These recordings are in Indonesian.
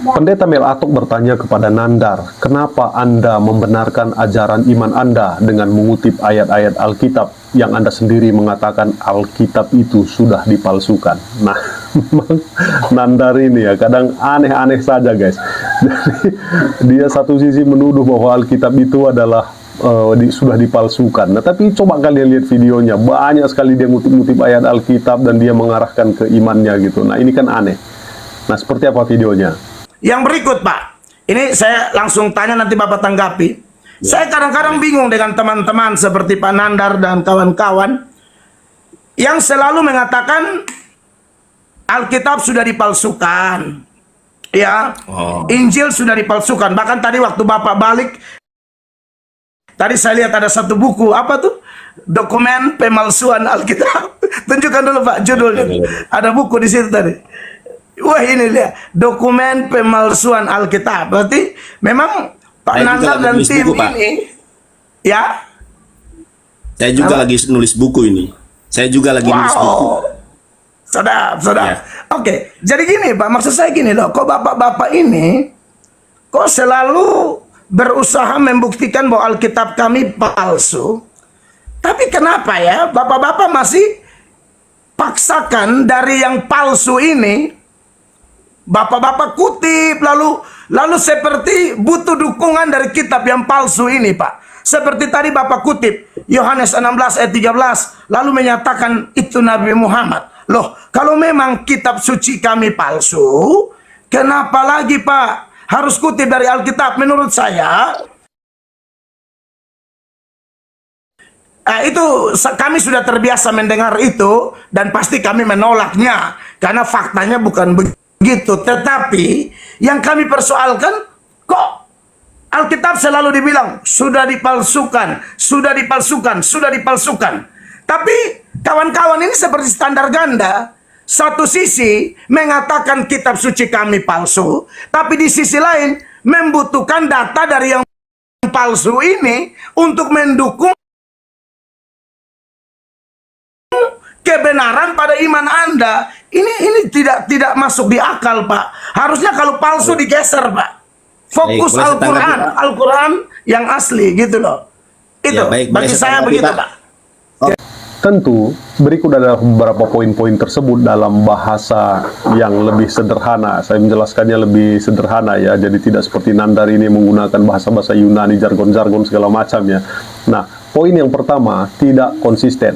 Pendeta Mel Atok bertanya kepada Nandar, kenapa Anda membenarkan ajaran iman Anda dengan mengutip ayat-ayat Alkitab yang Anda sendiri mengatakan Alkitab itu sudah dipalsukan? Nah, memang Nandar ini ya kadang aneh-aneh saja guys. Jadi dia satu sisi menuduh bahwa Alkitab itu adalah sudah dipalsukan. Nah, tapi coba kalian lihat videonya, banyak sekali dia ngutip-ngutip ayat Alkitab dan dia mengarahkan ke imannya gitu. Nah, ini kan aneh. Nah, seperti apa videonya? Yang berikut, Pak. Ini saya langsung tanya, nanti Bapak tanggapi. Ya. Saya kadang-kadang bingung dengan teman-teman seperti Pak Nandar dan kawan-kawan yang selalu mengatakan Alkitab sudah dipalsukan. Ya. Injil sudah dipalsukan. Bahkan tadi waktu Bapak balik, tadi saya lihat ada satu buku, apa tuh? Dokumen pemalsuan Alkitab. Tunjukkan dulu Pak judulnya. Ada buku di situ tadi. Wah, ini dia dokumen pemalsuan Alkitab. Berarti memang Pak Nandar dan tim ini, ya. Saya juga lagi nulis buku ini. Saya juga lagi nulis buku. Sedap. Ya. Oke, jadi gini Pak, maksud saya gini loh. Kok bapak-bapak ini kok selalu berusaha membuktikan bahwa Alkitab kami palsu? Tapi kenapa ya bapak-bapak masih paksakan dari yang palsu ini? Bapak-bapak kutip lalu seperti butuh dukungan dari kitab yang palsu ini, Pak. Seperti tadi Bapak kutip Yohanes 16 ayat 13, lalu menyatakan itu Nabi Muhammad. Loh, kalau memang kitab suci kami palsu, kenapa lagi Pak harus kutip dari Alkitab? Menurut saya itu kami sudah terbiasa mendengar itu dan pasti kami menolaknya karena faktanya bukan begitu. Tetapi yang kami persoalkan, kok Alkitab selalu dibilang sudah dipalsukan, sudah dipalsukan, sudah dipalsukan. Tapi kawan-kawan ini seperti standar ganda. Satu sisi mengatakan kitab suci kami palsu, tapi di sisi lain membutuhkan data dari yang palsu ini untuk mendukung kebenaran pada iman Anda. Ini tidak masuk di akal, Pak. Harusnya kalau palsu digeser, Pak. Fokus Al-Quran yang asli gitu loh. Itu ya, bagi saya begitu, Pak. Tentu berikut ada beberapa poin-poin tersebut dalam bahasa yang lebih sederhana. Saya menjelaskannya lebih sederhana ya. Jadi tidak seperti Nandar ini menggunakan bahasa-bahasa Yunani, jargon-jargon segala macam ya. Nah, poin yang pertama, tidak konsisten.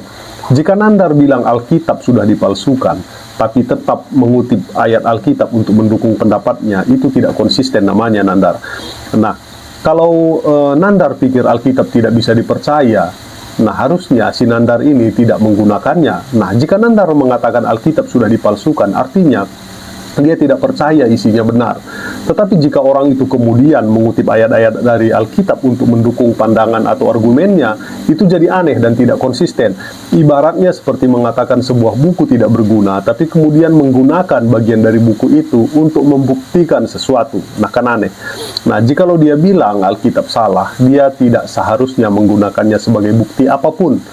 Jika Nandar bilang Alkitab sudah dipalsukan, tapi tetap mengutip ayat Alkitab untuk mendukung pendapatnya, itu tidak konsisten namanya Nandar. Nah, kalau Nandar pikir Alkitab tidak bisa dipercaya, nah harusnya si Nandar ini tidak menggunakannya. Nah, jika Nandar mengatakan Alkitab sudah dipalsukan, artinya dia tidak percaya isinya benar. Tetapi jika orang itu kemudian mengutip ayat-ayat dari Alkitab untuk mendukung pandangan atau argumennya, itu jadi aneh dan tidak konsisten. Ibaratnya seperti mengatakan sebuah buku tidak berguna, tapi kemudian menggunakan bagian dari buku itu untuk membuktikan sesuatu. Nah, kan aneh. Nah, jikalau dia bilang Alkitab salah, dia tidak seharusnya menggunakannya sebagai bukti apapun.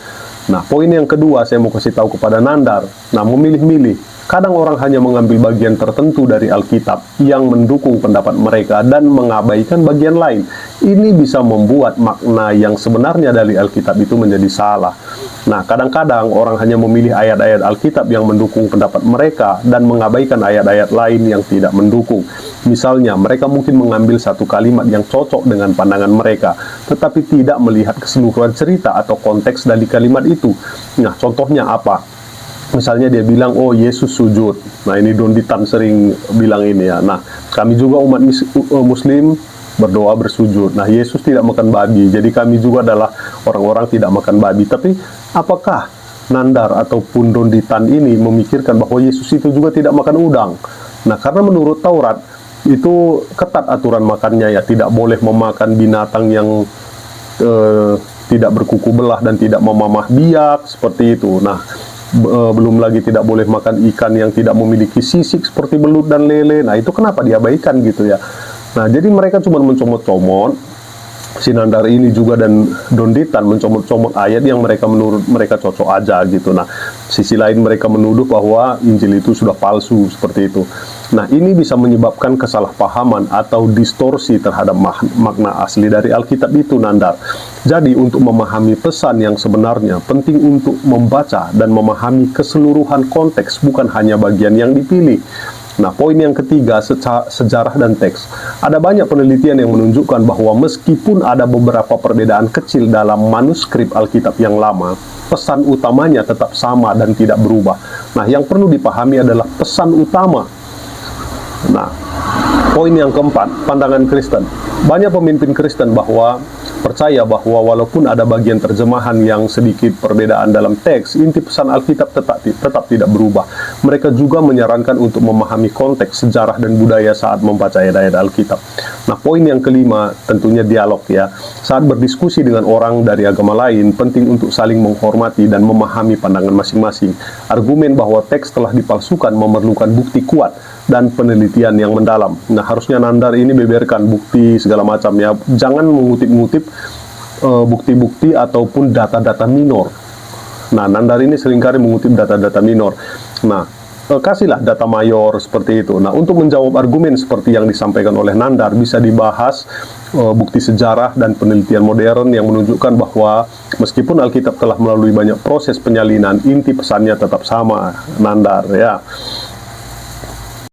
Nah, poin yang kedua saya mau kasih tahu kepada Nandar. Nah, memilih-milih. Kadang orang hanya mengambil bagian tertentu dari Alkitab yang mendukung pendapat mereka dan mengabaikan bagian lain. Ini bisa membuat makna yang sebenarnya dari Alkitab itu menjadi salah. Nah, kadang-kadang orang hanya memilih ayat-ayat Alkitab yang mendukung pendapat mereka dan mengabaikan ayat-ayat lain yang tidak mendukung. Misalnya, mereka mungkin mengambil satu kalimat yang cocok dengan pandangan mereka, tetapi tidak melihat keseluruhan cerita atau konteks dari kalimat itu. Nah, contohnya apa? Misalnya dia bilang, oh Yesus sujud. Nah, ini Don Ditan sering bilang ini ya. Nah, kami juga umat Muslim berdoa bersujud. Nah, Yesus tidak makan babi. Jadi kami juga adalah orang-orang tidak makan babi. Tapi apakah Nandar ataupun Don Ditan ini memikirkan bahwa Yesus itu juga tidak makan udang? Nah, karena menurut Taurat itu ketat aturan makannya ya. Tidak boleh memakan binatang yang tidak berkuku belah dan tidak memamah biak seperti itu. Nah, belum lagi tidak boleh makan ikan yang tidak memiliki sisik seperti belut dan lele. Nah, itu kenapa diabaikan gitu ya. Nah, jadi mereka cuma mencomot-comot, si Nandar ini juga dan Don Ditan mencomot-comot ayat yang menurut mereka cocok aja gitu. Nah, sisi lain mereka menuduh bahwa Injil itu sudah palsu seperti itu. Nah, ini bisa menyebabkan kesalahpahaman atau distorsi terhadap makna asli dari Alkitab itu, Nandar. Jadi, untuk memahami pesan yang sebenarnya, penting untuk membaca dan memahami keseluruhan konteks, bukan hanya bagian yang dipilih. Nah, poin yang ketiga, sejarah dan teks. Ada banyak penelitian yang menunjukkan bahwa meskipun ada beberapa perbedaan kecil dalam manuskrip Alkitab yang lama, pesan utamanya tetap sama dan tidak berubah. Nah, yang perlu dipahami adalah pesan utama. Nah, poin yang keempat, pandangan Kristen. Banyak pemimpin Kristen percaya bahwa walaupun ada bagian terjemahan yang sedikit perbedaan dalam teks, inti pesan Alkitab tetap tidak berubah. Mereka juga menyarankan untuk memahami konteks, sejarah, dan budaya saat membaca ayat-ayat Alkitab. Nah, poin yang kelima tentunya dialog ya. Saat berdiskusi dengan orang dari agama lain, penting untuk saling menghormati dan memahami pandangan masing-masing. Argumen bahwa teks telah dipalsukan memerlukan bukti kuat dan penelitian yang mendalam. Nah, harusnya Nandar ini beberkan bukti segala macam ya. Jangan mengutip-ngutip bukti-bukti ataupun data-data minor. Nah, Nandar ini seringkali mengutip data-data minor. Nah, kasihlah data mayor seperti itu. Nah, untuk menjawab argumen seperti yang disampaikan oleh Nandar, bisa dibahas bukti sejarah dan penelitian modern yang menunjukkan bahwa meskipun Alkitab telah melalui banyak proses penyalinan, inti pesannya tetap sama, Nandar ya.